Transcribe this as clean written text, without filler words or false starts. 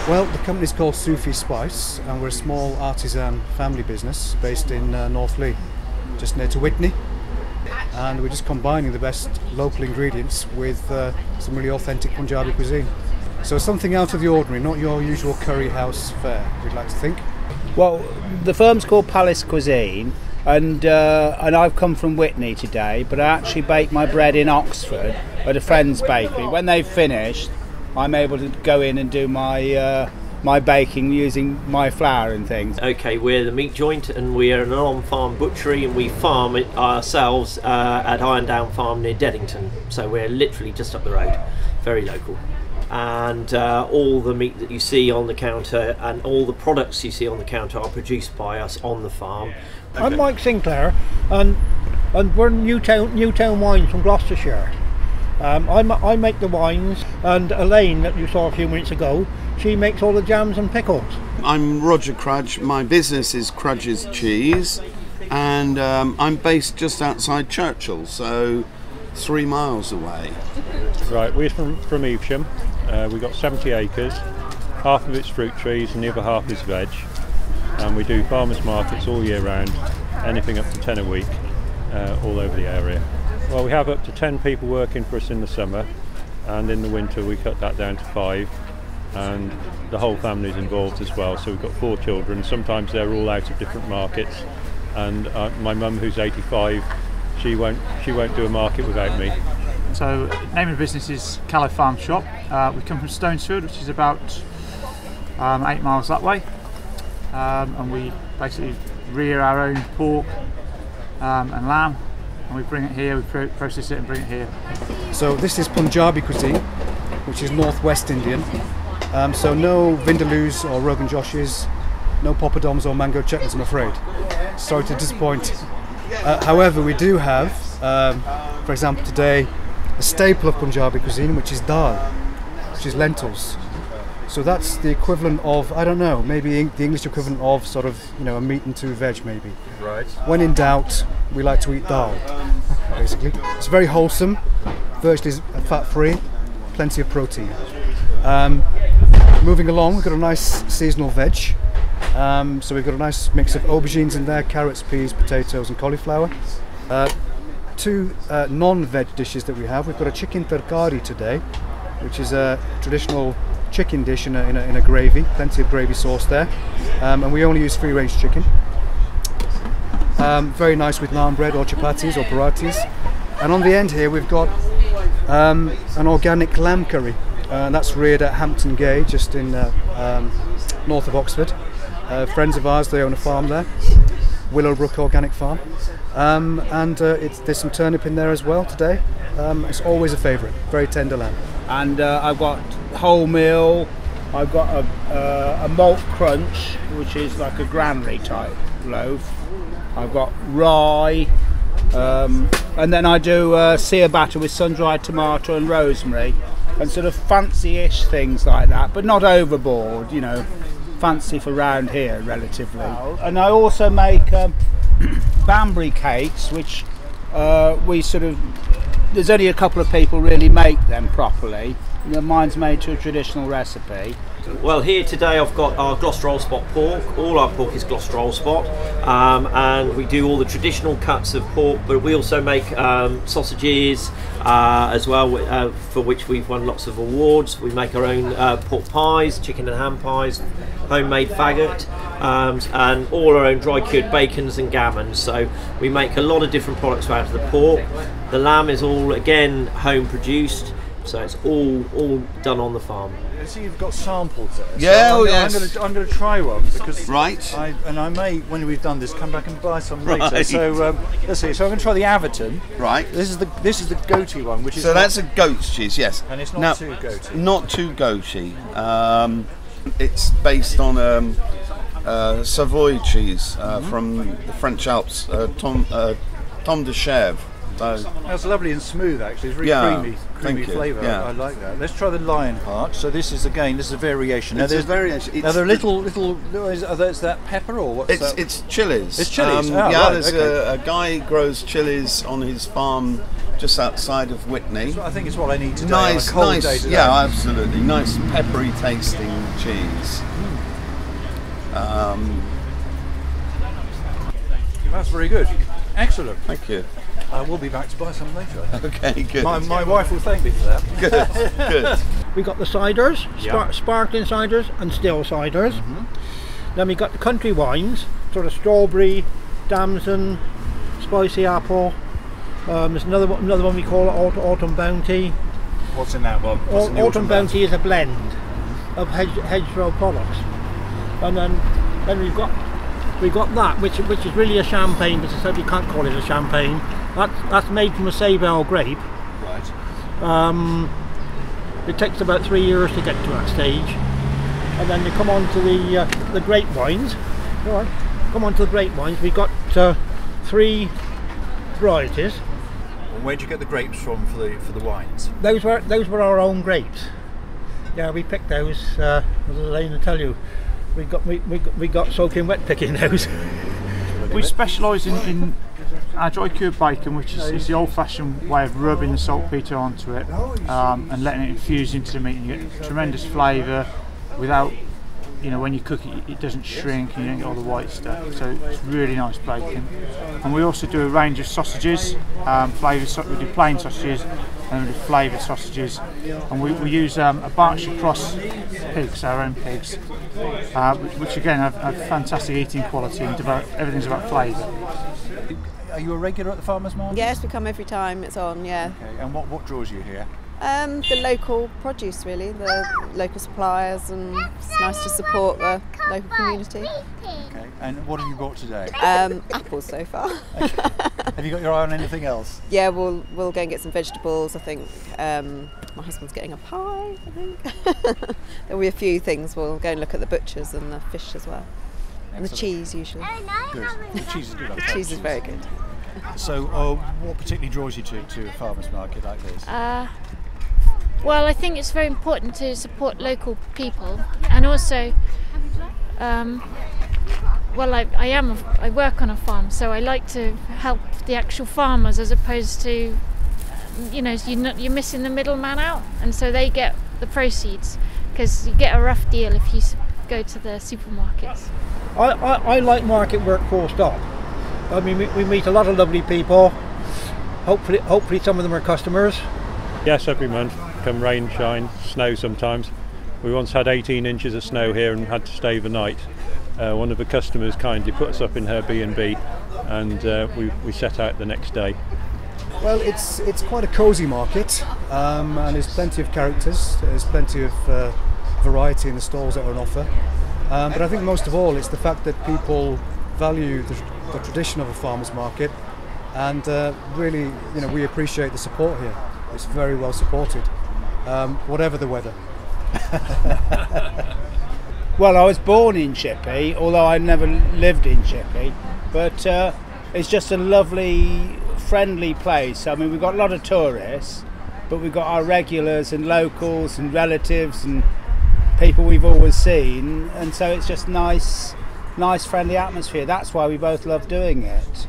Well, the company's called Sufi Spice, and we're a small artisan family business based in North Lee, just near to Witney. And we're just combining the best local ingredients with some really authentic Punjabi cuisine. So something out of the ordinary, not your usual curry house fare, we'd like to think. Well, the firm's called Palace Cuisine, and I've come from Witney today, but I actually bake my bread in Oxford at a friend's bakery. When they've finished, I'm able to go in and do my my baking using my flour and things. Okay, we're the meat joint, and we're an on-farm butchery, and we farm it ourselves at Irondown Farm near Deddington. So we're literally just up the road, very local. And all the meat that you see on the counter and all the products you see on the counter are produced by us on the farm. Okay. I'm Mike Sinclair, and we're Newtown Wines from Gloucestershire. I make the wines, and Elaine, that you saw a few minutes ago, she makes all the jams and pickles. I'm Roger Crudge. My business is Crudge's Cheese, and I'm based just outside Churchill, so 3 miles away. Right, we're from Evesham. We've got 70 acres, half of it's fruit trees and the other half is veg, and we do farmers markets all year round, anything up to 10 a week, all over the area. Well, we have up to 10 people working for us in the summer, and in the winter we cut that down to 5, and the whole family's involved as well. So we've got 4 children. Sometimes they're all out of different markets, and my mum, who's 85, she won't do a market without me. So, name of the business is Callow Farm Shop. We come from Stonesfield, which is about 8 miles that way, and we basically rear our own pork and lamb, and we bring it here, we process it and bring it here. So this is Punjabi cuisine, which is northwest Indian. So no vindaloos or rogan joshes, no poppadoms or mango chutneys, I'm afraid. Sorry to disappoint. However, we do have, for example today, a staple of Punjabi cuisine, which is dal, which is lentils. So that's the equivalent of, I don't know, maybe the English equivalent of sort of, a meat and 2 veg maybe. Right. When in doubt, we like to eat dal, basically. It's very wholesome, virtually fat-free, plenty of protein. Moving along, we've got a nice seasonal veg. So we've got a nice mix of aubergines in there, carrots, peas, potatoes and cauliflower. 2 non-veg dishes that we have. We've got a chicken tarkari today, which is a traditional chicken dish in a gravy, plenty of gravy sauce there, and we only use free-range chicken. Very nice with naan bread or chapatis or parathis. And on the end here we've got an organic lamb curry, and that's reared at Hampton Gay, just in north of Oxford. Friends of ours, they own a farm there, Willowbrook Organic Farm, and there's some turnip in there as well today. It's always a favourite, very tender lamb. And I've got wholemeal, I've got a malt crunch, which is like a granary type loaf. I've got rye, and then I do sear batter with sun-dried tomato and rosemary, and sort of fancy-ish things like that, but not overboard, fancy for round here relatively. And I also make Banbury cakes, which we sort of, there's only a couple of people really make them properly. Mine's made to a traditional recipe. Well, here today I've got our Gloucester All Spot pork. All our pork is Gloucester All Spot, and we do all the traditional cuts of pork, but we also make sausages as well, for which we've won lots of awards. We make our own pork pies, chicken and ham pies, homemade faggot, and all our own dry cured bacons and gammons. So we make a lot of different products out of the pork. The lamb is all again home produced, so it's all done on the farm. So you've got samples there. Yeah, so yes. I'm going to try one because Right. I may, when we've done this, come back and buy some later. Right. So let's see. So I'm going to try the Averton. Right. This is the goatee one, which is So that's a goat's cheese, yes. and it's not too goatee. Not too goatee. It's based on Savoy cheese from the French Alps, Tom de Chèvre. So That's lovely and smooth actually. It's really Yeah, creamy thank you. flavour. Yeah. I like that. Let's try the lion part. So this is a variation. it's a variation. Now they're little. Is that pepper or what's that? It's chilies. It's chilies. Yeah, right, there's okay. a guy grows chilies on his farm just outside of Whitney. I think it's what I need today Nice, on a cold nice. day today. Yeah, absolutely. Nice, peppery tasting cheese. That's very good. Excellent. Thank you. I will be back to buy some later. I think. Okay, good. My wife will thank me for that. Good, good. We got the ciders, Yeah. sparkling ciders and still ciders. Then we got the country wines, sort of strawberry, damson, spicy apple. There's another one we call Autumn Bounty. What's in that one? What's in the Autumn Bounty is a blend of hedgerow products, and then we've got that which is really a champagne, but we can't call it a champagne. That's made from a Seychelles grape. Right. It takes about 3 years to get to that stage, and then you come on to the grape wines. All right, come on to the grape wines. We've got 3 varieties. Well, where'd you get the grapes from for the wines? Those were our own grapes. Yeah, we picked those. What was I going to tell you? We got soaking wet picking those. We specialise in our dry cured bacon, which is the old-fashioned way of rubbing the saltpetre onto it and letting it infuse into the meat. And you get tremendous flavour without, when you cook it, it doesn't shrink and you don't get all the white stuff. So it's really nice bacon. And we also do a range of sausages, we do plain sausages and we do flavoured sausages. And we use a Berkshire Cross pigs, our own pigs, which again have fantastic eating quality and everything's about flavour. Are you a regular at the farmers market? Yes, we come every time it's on, yeah. Okay. And what draws you here? The local produce really, the local suppliers, and it's nice to support the local community. Okay. And what have you brought today? Apples so far. Have you got your eye on anything else? Yeah, we'll go and get some vegetables. I think my husband's getting a pie, I think. There'll be a few things. We'll go and look at the butchers and the fish as well. And the cheese usually. Good. The cheese is good. The cheese is very good. So, what particularly draws you to a farmers market like this? Well, I think it's very important to support local people, and also, I work on a farm, so I like to help the actual farmers as opposed to, you're missing the middleman out, and so they get the proceeds, because you get a rough deal if you go to the supermarkets. I like market work full stop. I mean, we meet a lot of lovely people. Hopefully some of them are customers. Yes, every month, come rain, shine, snow sometimes. We once had 18 inches of snow here and had to stay the night. One of the customers kindly put us up in her B&B and we set out the next day. Well, it's quite a cosy market, and there's plenty of characters. There's plenty of variety in the stalls that are on offer. But I think most of all, it's the fact that people value the tradition of a farmer's market, and really, we appreciate the support here. It's very well supported, whatever the weather. Well, I was born in Chippy, although I never lived in Chippy, but it's just a lovely, friendly place. I mean, we've got a lot of tourists, but we've got our regulars and locals and relatives and people we've always seen, and so it's just nice friendly atmosphere. That's why we both love doing it.